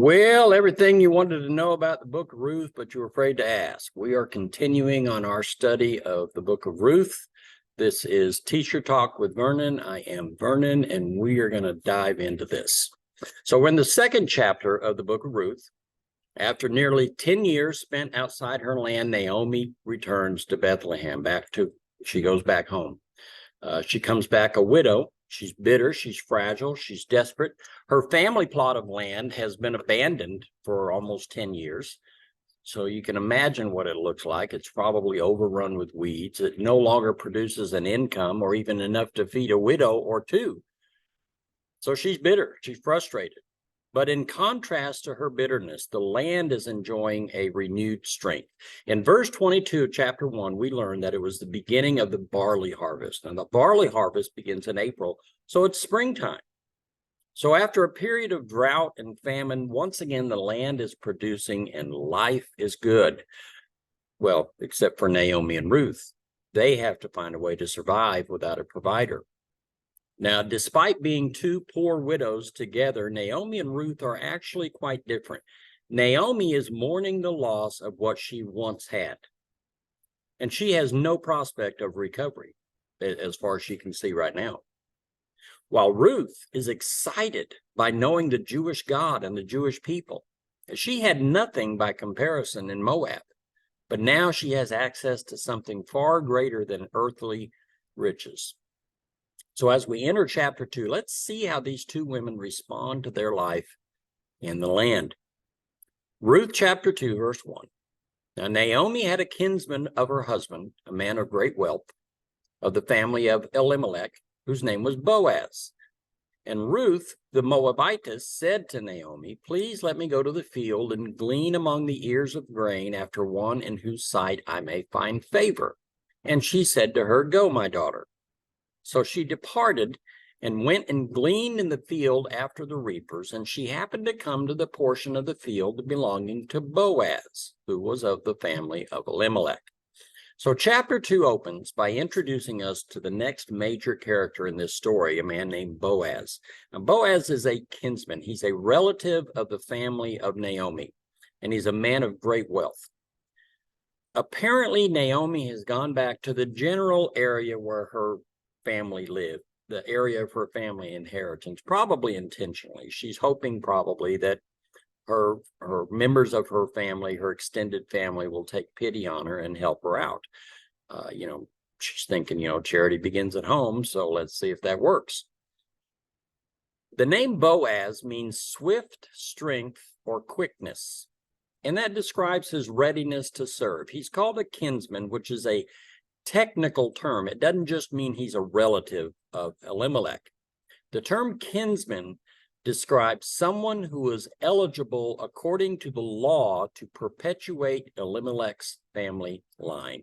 Well, everything you wanted to know about the book of Ruth, but you were afraid to ask. We are continuing on our study of the book of Ruth. This is Teacher Talk with Vernon. I am Vernon, and we are going to dive into this. So we're in the second chapter of the book of Ruth. After nearly 10 years spent outside her land, Naomi returns to Bethlehem. She goes back home. She comes back a widow. She's bitter, she's fragile, she's desperate. Her family plot of land has been abandoned for almost 10 years. So you can imagine what it looks like. It's probably overrun with weeds. It no longer produces an income or even enough to feed a widow or two. So she's bitter, she's frustrated. But in contrast to her bitterness, the land is enjoying a renewed strength. In verse 22 of chapter 1, we learn that it was the beginning of the barley harvest. And the barley harvest begins in April, so it's springtime. So after a period of drought and famine, once again, the land is producing and life is good. Well, except for Naomi and Ruth. They have to find a way to survive without a provider. Now, despite being two poor widows together, Naomi and Ruth are actually quite different. Naomi is mourning the loss of what she once had, and she has no prospect of recovery as far as she can see right now. While Ruth is excited by knowing the Jewish God and the Jewish people. She had nothing by comparison in Moab, but now she has access to something far greater than earthly riches. So as we enter chapter 2, let's see how these two women respond to their life in the land. Ruth chapter 2, verse 1. Now Naomi had a kinsman of her husband, a man of great wealth, of the family of Elimelech, whose name was Boaz. And Ruth, the Moabitess, said to Naomi, "Please let me go to the field and glean among the ears of grain after one in whose sight I may find favor." And she said to her, "Go, my daughter." So she departed and went and gleaned in the field after the reapers, and she happened to come to the portion of the field belonging to Boaz, who was of the family of Elimelech. So chapter 2 opens by introducing us to the next major character in this story, a man named Boaz. Now, Boaz is a kinsman. He's a relative of the family of Naomi, and he's a man of great wealth. Apparently, Naomi has gone back to the general area where her family lived, the area of her family inheritance, probably intentionally. She's hoping probably that her members of her family, her extended family, will take pity on her and help her out. She's thinking, charity begins at home, so let's see if that works. The name Boaz means swift strength or quickness, and that describes his readiness to serve. He's called a kinsman, which is a technical term. It doesn't just mean he's a relative of Elimelech. The term kinsman describes someone who is eligible according to the law to perpetuate Elimelech's family line.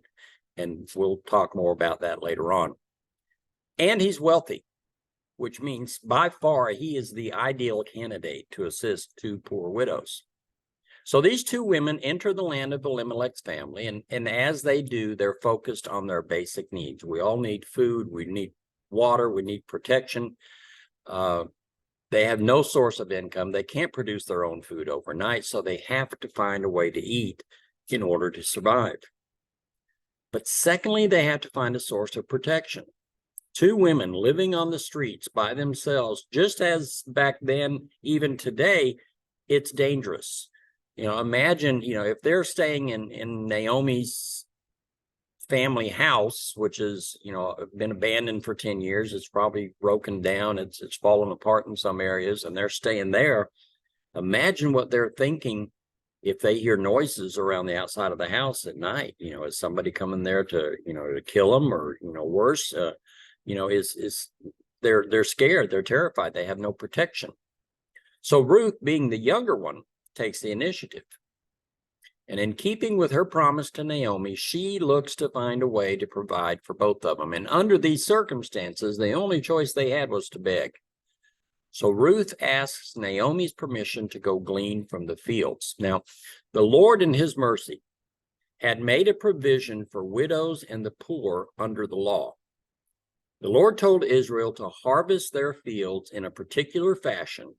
And we'll talk more about that later on. And he's wealthy, which means by far he is the ideal candidate to assist two poor widows. So these two women enter the land of Elimelech's family, and as they do, they're focused on their basic needs. We all need food, we need water, we need protection. They have no source of income. They can't produce their own food overnight, so they have to find a way to eat in order to survive. But secondly, they have to find a source of protection. Two women living on the streets by themselves, just as back then, even today, it's dangerous. Imagine, if they're staying in Naomi's family house, which is, been abandoned for 10 years. It's probably broken down. It's fallen apart in some areas, and they're staying there. Imagine what they're thinking if they hear noises around the outside of the house at night. Is somebody coming there to kill them, or, worse, they're scared. They're terrified. They have no protection. So Ruth, being the younger one, takes the initiative. And in keeping with her promise to Naomi, she looks to find a way to provide for both of them. And under these circumstances, the only choice they had was to beg. So Ruth asks Naomi's permission to go glean from the fields. Now, the Lord in his mercy had made a provision for widows and the poor under the law. The Lord told Israel to harvest their fields in a particular fashion,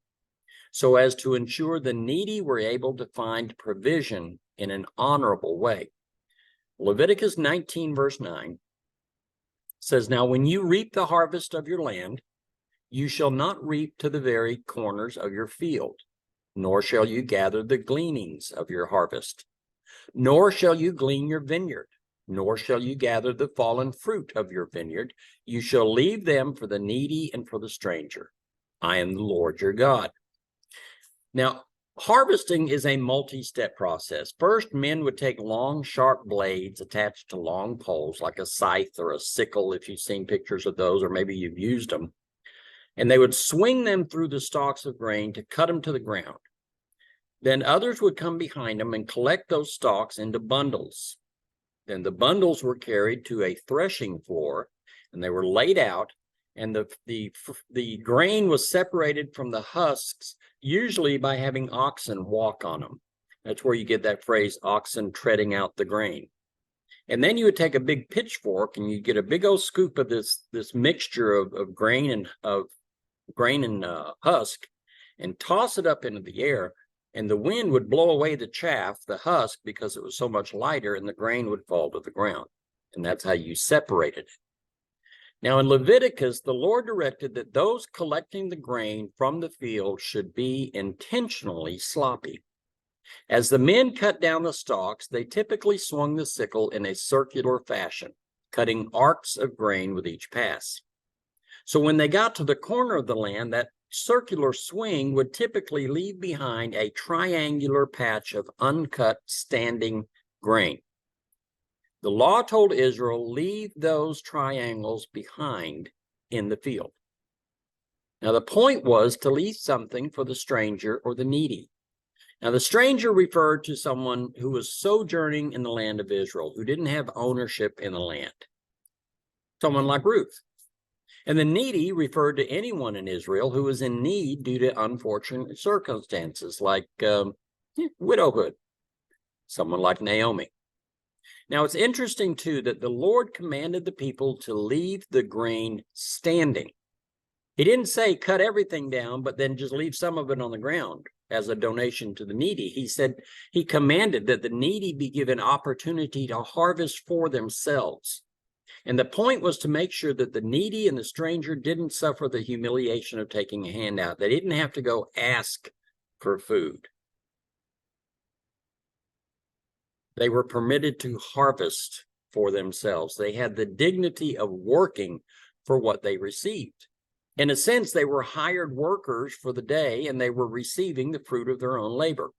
so as to ensure the needy were able to find provision in an honorable way. Leviticus 19, verse 9 says, "Now when you reap the harvest of your land, you shall not reap to the very corners of your field, nor shall you gather the gleanings of your harvest, nor shall you glean your vineyard, nor shall you gather the fallen fruit of your vineyard. You shall leave them for the needy and for the stranger. I am the Lord your God." Now, harvesting is a multi-step process. First, men would take long, sharp blades attached to long poles, like a scythe or a sickle, if you've seen pictures of those, or maybe you've used them. And they would swing them through the stalks of grain to cut them to the ground. Then others would come behind them and collect those stalks into bundles. Then the bundles were carried to a threshing floor, and they were laid out, and the grain was separated from the husks, usually by having oxen walk on them. That's where you get that phrase, oxen treading out the grain. And then you would take a big pitchfork and you get a big old scoop of this mixture of grain and husk, and toss it up into the air, and the wind would blow away the chaff, the husk, because it was so much lighter, and the grain would fall to the ground. And that's how you separated it. Now in Leviticus, the Lord directed that those collecting the grain from the field should be intentionally sloppy. As the men cut down the stalks, they typically swung the sickle in a circular fashion, cutting arcs of grain with each pass. So when they got to the corner of the land, that circular swing would typically leave behind a triangular patch of uncut standing grain. The law told Israel, leave those triangles behind in the field. Now, the point was to leave something for the stranger or the needy. Now, the stranger referred to someone who was sojourning in the land of Israel, who didn't have ownership in the land. Someone like Ruth. And the needy referred to anyone in Israel who was in need due to unfortunate circumstances, like widowhood. Someone like Naomi. Now, it's interesting, too, that the Lord commanded the people to leave the grain standing. He didn't say cut everything down, but then just leave some of it on the ground as a donation to the needy. He said he commanded that the needy be given opportunity to harvest for themselves. And the point was to make sure that the needy and the stranger didn't suffer the humiliation of taking a handout. They didn't have to go ask for food. They were permitted to harvest for themselves. They had the dignity of working for what they received. In a sense, they were hired workers for the day, and they were receiving the fruit of their own labor.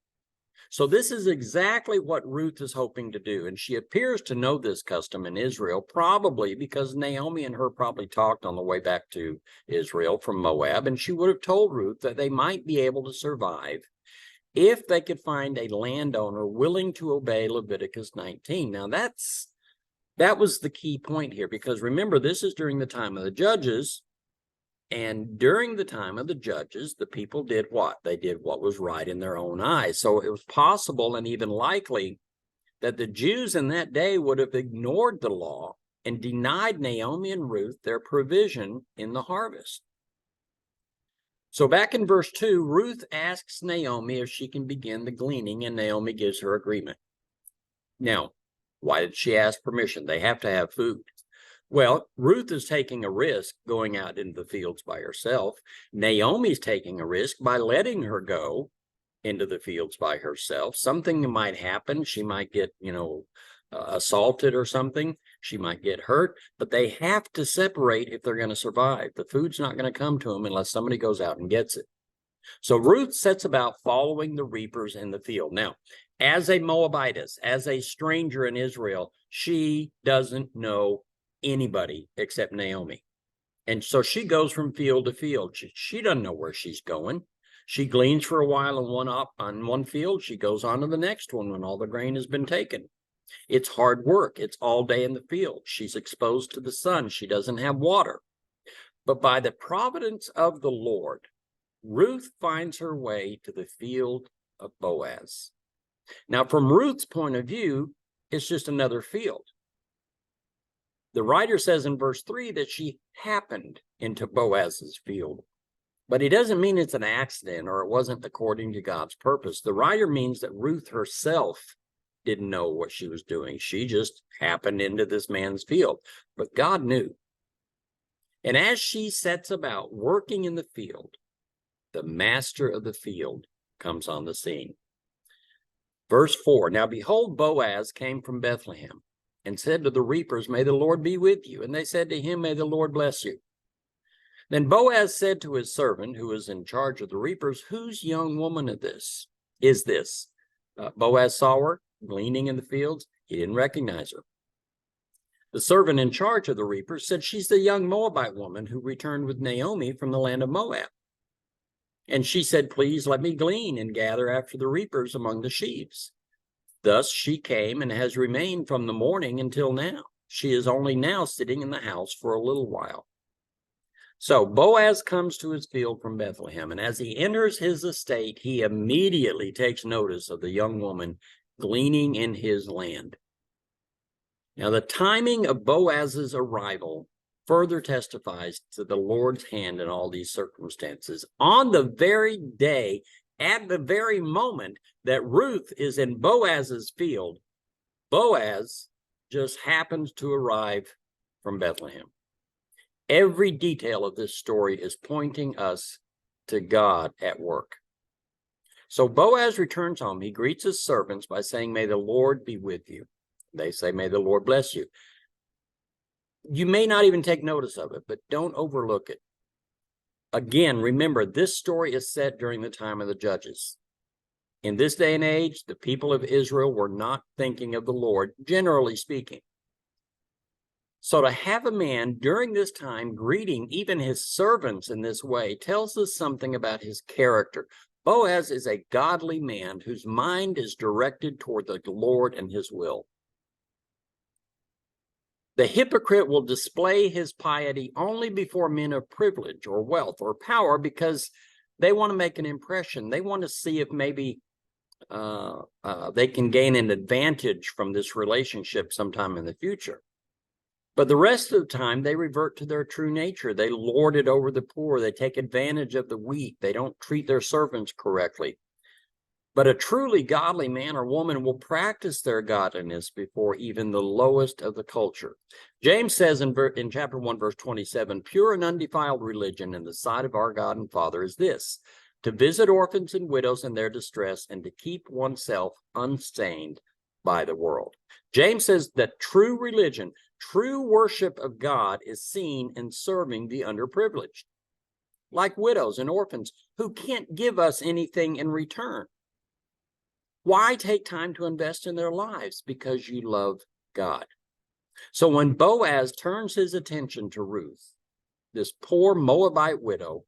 So this is exactly what Ruth is hoping to do. And she appears to know this custom in Israel, probably because Naomi and her probably talked on the way back to Israel from Moab, and she would have told Ruth that they might be able to survive if they could find a landowner willing to obey Leviticus 19. Now, that was the key point here, because remember, this is during the time of the judges. And during the time of the judges, the people did what? They did what was right in their own eyes. So it was possible and even likely that the Jews in that day would have ignored the law and denied Naomi and Ruth their provision in the harvest. So back in verse 2, Ruth asks Naomi if she can begin the gleaning, and Naomi gives her agreement. Now, why did she ask permission? They have to have food. Well, Ruth is taking a risk going out into the fields by herself. Naomi's taking a risk by letting her go into the fields by herself. Something might happen. She might get, assaulted or something. She might get hurt, but they have to separate if they're going to survive. The food's not going to come to them unless somebody goes out and gets it. So Ruth sets about following the reapers in the field. Now, as a Moabitess, as a stranger in Israel, she doesn't know anybody except Naomi. And so she goes from field to field. She doesn't know where she's going. She gleans for a while on one field. She goes on to the next one when all the grain has been taken. It's hard work. It's all day in the field. She's exposed to the sun. She doesn't have water. But by the providence of the Lord, Ruth finds her way to the field of Boaz. Now, from Ruth's point of view, it's just another field. The writer says in verse 3 that she happened into Boaz's field. But he doesn't mean it's an accident or it wasn't according to God's purpose. The writer means that Ruth herself didn't know what she was doing. She just happened into this man's field, but God knew. And as she sets about working in the field, the master of the field comes on the scene. Verse 4, now behold, Boaz came from Bethlehem and said to the reapers, may the Lord be with you. And they said to him, may the Lord bless you. Then Boaz said to his servant, who was in charge of the reapers, whose young woman is this? Boaz saw her gleaning in the fields. He didn't recognize her. The servant in charge of the reapers said, she's the young Moabite woman who returned with Naomi from the land of Moab. And she said, please let me glean and gather after the reapers among the sheaves. Thus she came and has remained from the morning until now. She is only now sitting in the house for a little while. So Boaz comes to his field from Bethlehem, and as he enters his estate, he immediately takes notice of the young woman gleaning in his land. Now, the timing of Boaz's arrival further testifies to the Lord's hand in all these circumstances. On the very day, at the very moment that Ruth is in Boaz's field, Boaz just happens to arrive from Bethlehem. Every detail of this story is pointing us to God at work. So Boaz returns home. He greets his servants by saying, may the Lord be with you. They say, may the Lord bless you. You may not even take notice of it, but don't overlook it. Again, remember, this story is set during the time of the judges. In this day and age, the people of Israel were not thinking of the Lord, generally speaking. So to have a man during this time greeting even his servants in this way tells us something about his character. Boaz is a godly man whose mind is directed toward the Lord and his will. The hypocrite will display his piety only before men of privilege or wealth or power because they want to make an impression. They want to see if maybe they can gain an advantage from this relationship sometime in the future. But the rest of the time, they revert to their true nature. They lord it over the poor. They take advantage of the weak. They don't treat their servants correctly. But a truly godly man or woman will practice their godliness before even the lowest of the culture. James says in chapter 1, verse 27, pure and undefiled religion in the sight of our God and Father is this, to visit orphans and widows in their distress and to keep oneself unstained by the world. James says that true religion, true worship of God is seen in serving the underprivileged, like widows and orphans who can't give us anything in return. Why take time to invest in their lives? Because you love God. So when Boaz turns his attention to Ruth, this poor Moabite widow,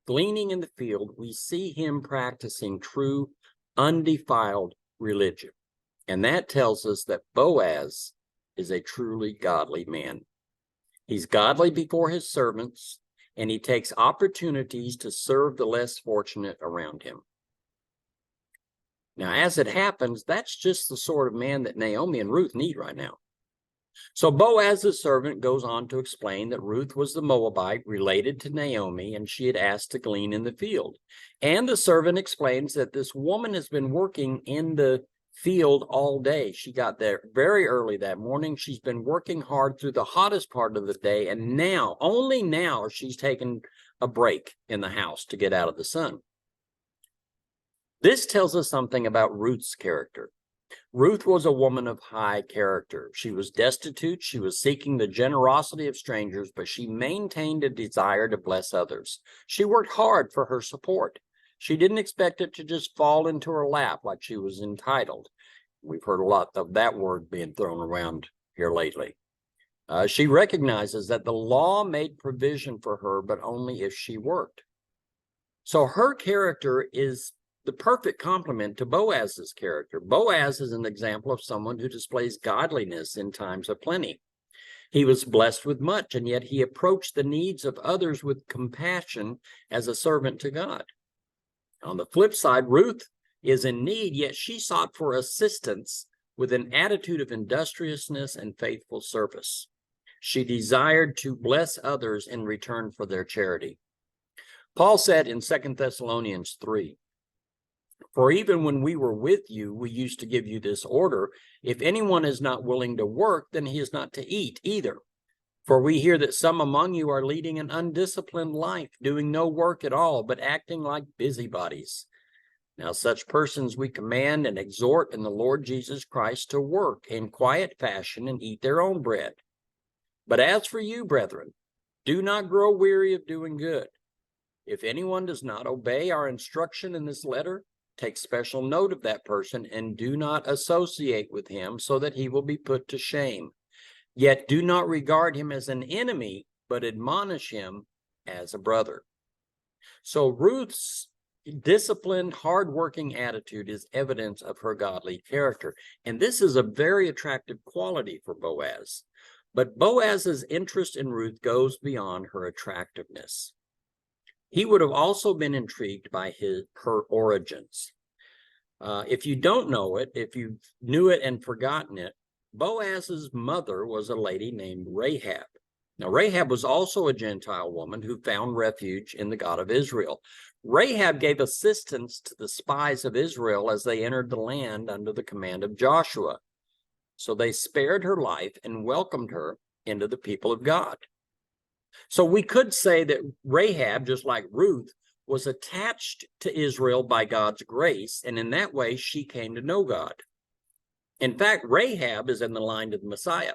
gleaning in the field, we see him practicing true, undefiled religion. And that tells us that Boaz is a truly godly man. He's godly before his servants, and he takes opportunities to serve the less fortunate around him. Now, as it happens, that's just the sort of man that Naomi and Ruth need right now. So Boaz's servant goes on to explain that Ruth was the Moabite related to Naomi, and she had asked to glean in the field. And the servant explains that this woman has been working in the field all day. She got there very early that morning. She's been working hard through the hottest part of the day, and now, only now, she's taken a break in the house to get out of the sun. This tells us something about Ruth's character. Ruth was a woman of high character. She was destitute. She was seeking the generosity of strangers, but she maintained a desire to bless others. She worked hard for her support. She didn't expect it to just fall into her lap like she was entitled. We've heard a lot of that word being thrown around here lately. She recognizes that the law made provision for her, but only if she worked. So her character is the perfect complement to Boaz's character. Boaz is an example of someone who displays godliness in times of plenty. He was blessed with much, and yet he approached the needs of others with compassion as a servant to God. On the flip side, Ruth is in need, yet she sought for assistance with an attitude of industriousness and faithful service. She desired to bless others in return for their charity. Paul said in 2 Thessalonians 3, "For even when we were with you, we used to give you this order: if anyone is not willing to work, then he is not to eat either. For we hear that some among you are leading an undisciplined life, doing no work at all, but acting like busybodies. Now such persons we command and exhort in the Lord Jesus Christ to work in quiet fashion and eat their own bread. But as for you, brethren, do not grow weary of doing good. If anyone does not obey our instruction in this letter, take special note of that person and do not associate with him, so that he will be put to shame. Yet do not regard him as an enemy, but admonish him as a brother." So Ruth's disciplined, hardworking attitude is evidence of her godly character. And this is a very attractive quality for Boaz. But Boaz's interest in Ruth goes beyond her attractiveness. He would have also been intrigued by her origins. If you don't know it, if you knew it and forgotten it, Boaz's mother was a lady named Rahab. Now, Rahab was also a Gentile woman who found refuge in the God of Israel. Rahab gave assistance to the spies of Israel as they entered the land under the command of Joshua. So they spared her life and welcomed her into the people of God. So we could say that Rahab, just like Ruth, was attached to Israel by God's grace, and in that way she came to know God. In fact, Rahab is in the line of the Messiah.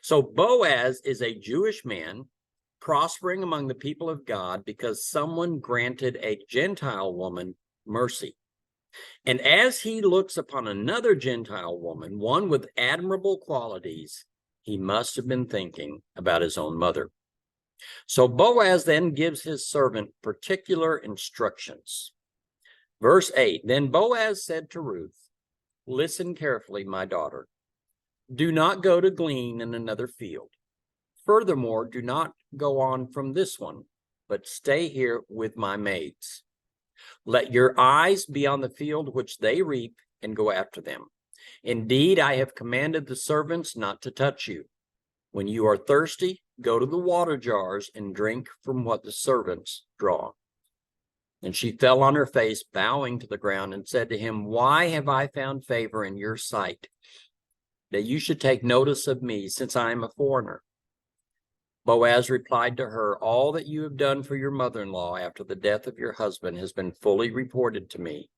So Boaz is a Jewish man prospering among the people of God because someone granted a Gentile woman mercy. And as he looks upon another Gentile woman, one with admirable qualities, he must have been thinking about his own mother. So Boaz then gives his servant particular instructions. Verse 8, "Then Boaz said to Ruth, 'Listen carefully, my daughter. Do not go to glean in another field. Furthermore, do not go on from this one, but stay here with my maids. Let your eyes be on the field which they reap, and go after them. Indeed, I have commanded the servants not to touch you. When you are thirsty, go to the water jars and drink from what the servants draw.' And she fell on her face, bowing to the ground, and said to him, 'Why have I found favor in your sight, that you should take notice of me, since I am a foreigner?' Boaz replied to her, 'All that you have done for your mother-in-law after the death of your husband has been fully reported to me,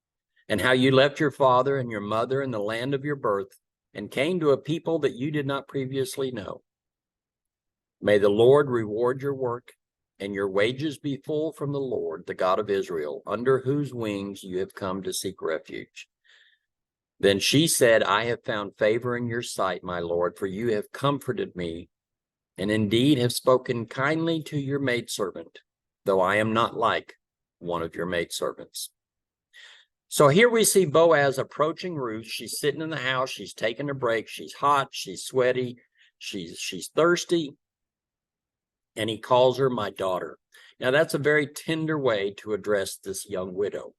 and how you left your father and your mother in the land of your birth and came to a people that you did not previously know. May the Lord reward your work, and your wages be full from the Lord, the God of Israel, under whose wings you have come to seek refuge.' Then she said, 'I have found favor in your sight, my Lord, for you have comforted me, and indeed have spoken kindly to your maidservant, though I am not like one of your maidservants.'" So here we see Boaz approaching Ruth. She's sitting in the house. She's taking a break. She's hot. She's sweaty. She's thirsty. And he calls her my daughter. Now, that's a very tender way to address this young widow.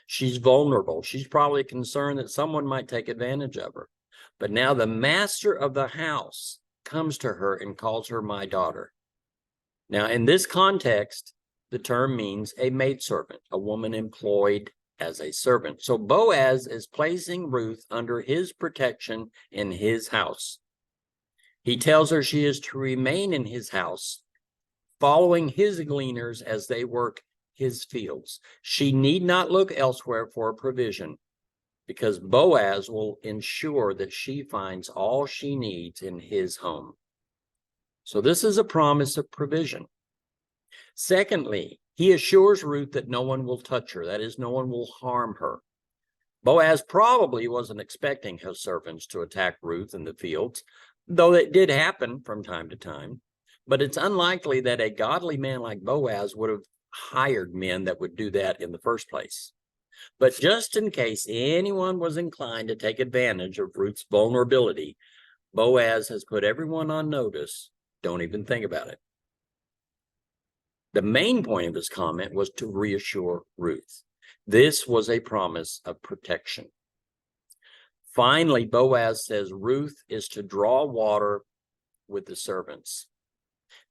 She's vulnerable. She's probably concerned that someone might take advantage of her. But now the master of the house comes to her and calls her my daughter. Now, in this context, the term means a maidservant, a woman employed as a servant. So Boaz is placing Ruth under his protection in his house. He tells her she is to remain in his house, following his gleaners as they work his fields. She need not look elsewhere for a provision, because Boaz will ensure that she finds all she needs in his home. So this is a promise of provision. Secondly, he assures Ruth that no one will touch her. That is, no one will harm her. Boaz probably wasn't expecting his servants to attack Ruth in the fields, though it did happen from time to time. But it's unlikely that a godly man like Boaz would have hired men that would do that in the first place. But just in case anyone was inclined to take advantage of Ruth's vulnerability, Boaz has put everyone on notice. Don't even think about it. The main point of his comment was to reassure Ruth. This was a promise of protection. Finally, Boaz says Ruth is to draw water with the servants.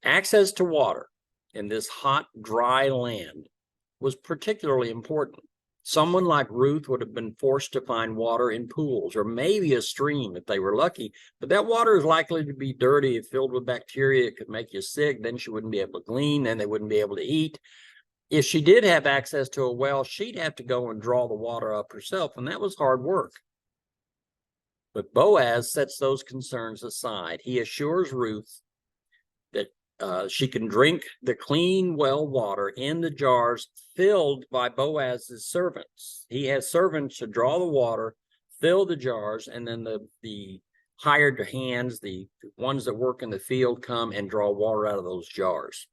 Access to water in this hot, dry land was particularly important. Someone like Ruth would have been forced to find water in pools or maybe a stream if they were lucky, but that water is likely to be dirty, filled with bacteria. It could make you sick. Then she wouldn't be able to glean, then they wouldn't be able to eat. If she did have access to a well, she'd have to go and draw the water up herself, and that was hard work. But Boaz sets those concerns aside. He assures Ruth that she can drink the clean well water in the jars filled by Boaz's servants. He has servants to draw the water, fill the jars, and then the hired hands, the ones that work in the field, come and draw water out of those jars.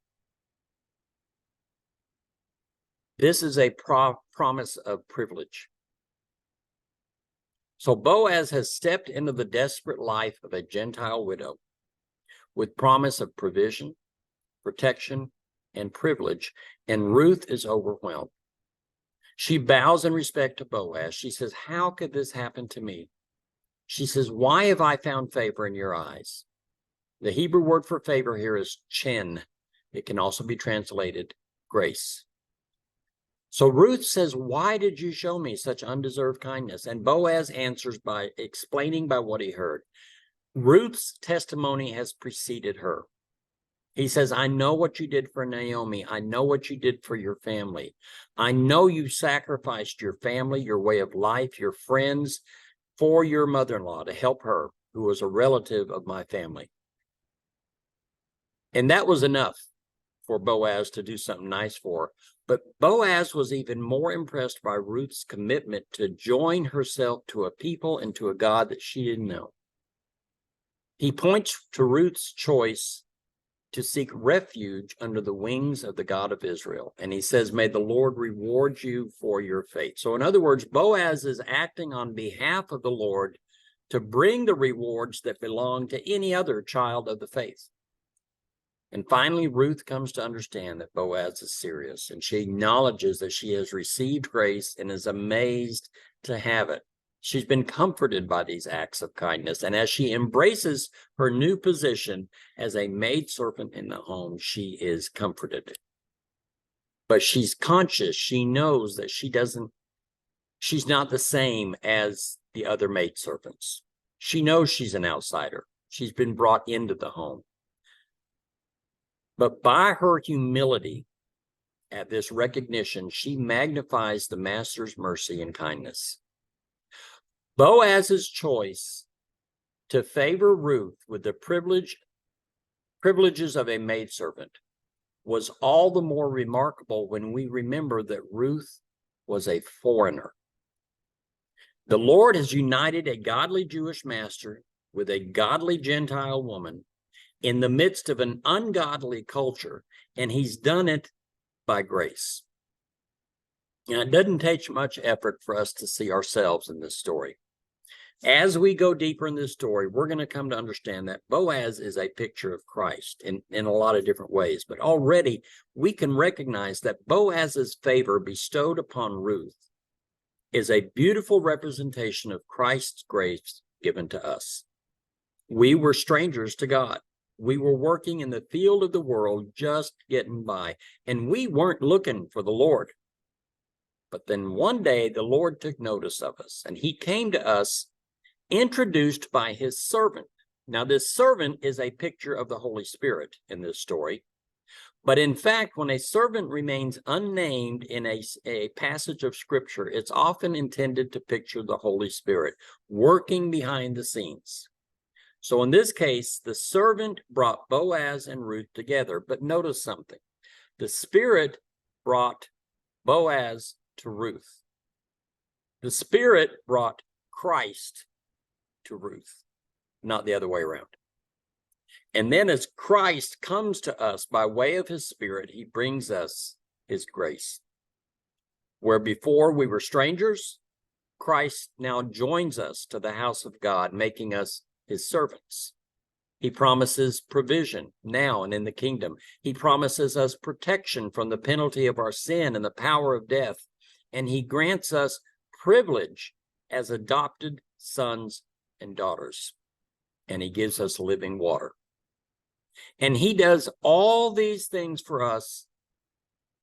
This is a promise of privilege. So Boaz has stepped into the desperate life of a Gentile widow with promise of provision, protection, and privilege, and Ruth is overwhelmed. She bows in respect to Boaz. She says, "How could this happen to me?" She says, "Why have I found favor in your eyes?" The Hebrew word for favor here is chen. It can also be translated grace. So Ruth says, "Why did you show me such undeserved kindness?" And Boaz answers by explaining by what he heard. Ruth's testimony has preceded her. He says, "I know what you did for Naomi. I know what you did for your family. I know you sacrificed your family, your way of life, your friends for your mother-in-law to help her, who was a relative of my family." And that was enough for Boaz to do something nice for her. But Boaz was even more impressed by Ruth's commitment to join herself to a people and to a God that she didn't know. He points to Ruth's choice to seek refuge under the wings of the God of Israel. And he says, "May the Lord reward you for your faith." So in other words, Boaz is acting on behalf of the Lord to bring the rewards that belong to any other child of the faith. And finally, Ruth comes to understand that Boaz is serious, and she acknowledges that she has received grace and is amazed to have it. She's been comforted by these acts of kindness, and as she embraces her new position as a maidservant in the home, she is comforted. But she's conscious. She knows that she's not the same as the other maidservants. She knows she's an outsider. She's been brought into the home. But by her humility at this recognition, she magnifies the master's mercy and kindness. Boaz's choice to favor Ruth with the privileges of a maidservant was all the more remarkable when we remember that Ruth was a foreigner. The Lord has united a godly Jewish master with a godly Gentile woman in the midst of an ungodly culture, and he's done it by grace. And it doesn't take much effort for us to see ourselves in this story. As we go deeper in this story, we're going to come to understand that Boaz is a picture of Christ in a lot of different ways. But already we can recognize that Boaz's favor bestowed upon Ruth is a beautiful representation of Christ's grace given to us. We were strangers to God. We were working in the field of the world, just getting by, and we weren't looking for the Lord. But then one day the Lord took notice of us, and he came to us introduced by his servant. Now, this servant is a picture of the Holy Spirit in this story. But in fact, when a servant remains unnamed in a passage of Scripture, it's often intended to picture the Holy Spirit working behind the scenes. So in this case, the servant brought Boaz and Ruth together. But notice something. The Spirit brought Boaz to Ruth. The Spirit brought Christ to Ruth, not the other way around. And then as Christ comes to us by way of his Spirit, he brings us his grace. Where before we were strangers, Christ now joins us to the house of God, making us his servants. He promises provision now and in the kingdom. He promises us protection from the penalty of our sin and the power of death. And he grants us privilege as adopted sons and daughters. And he gives us living water. And he does all these things for us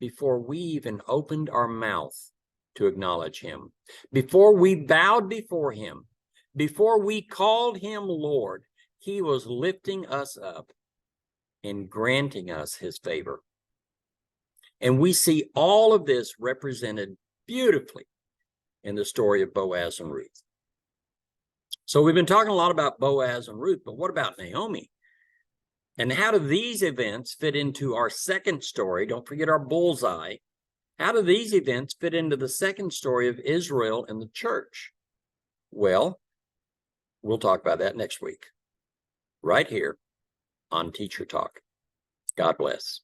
before we even opened our mouth to acknowledge him, before we bowed before him, before we called him Lord. He was lifting us up and granting us his favor. And we see all of this represented beautifully in the story of Boaz and Ruth. So we've been talking a lot about Boaz and Ruth, but what about Naomi? And how do these events fit into our second story? Don't forget our bullseye. How do these events fit into the second story of Israel and the church? Well, we'll talk about that next week, right here on Teacher Talk. God bless.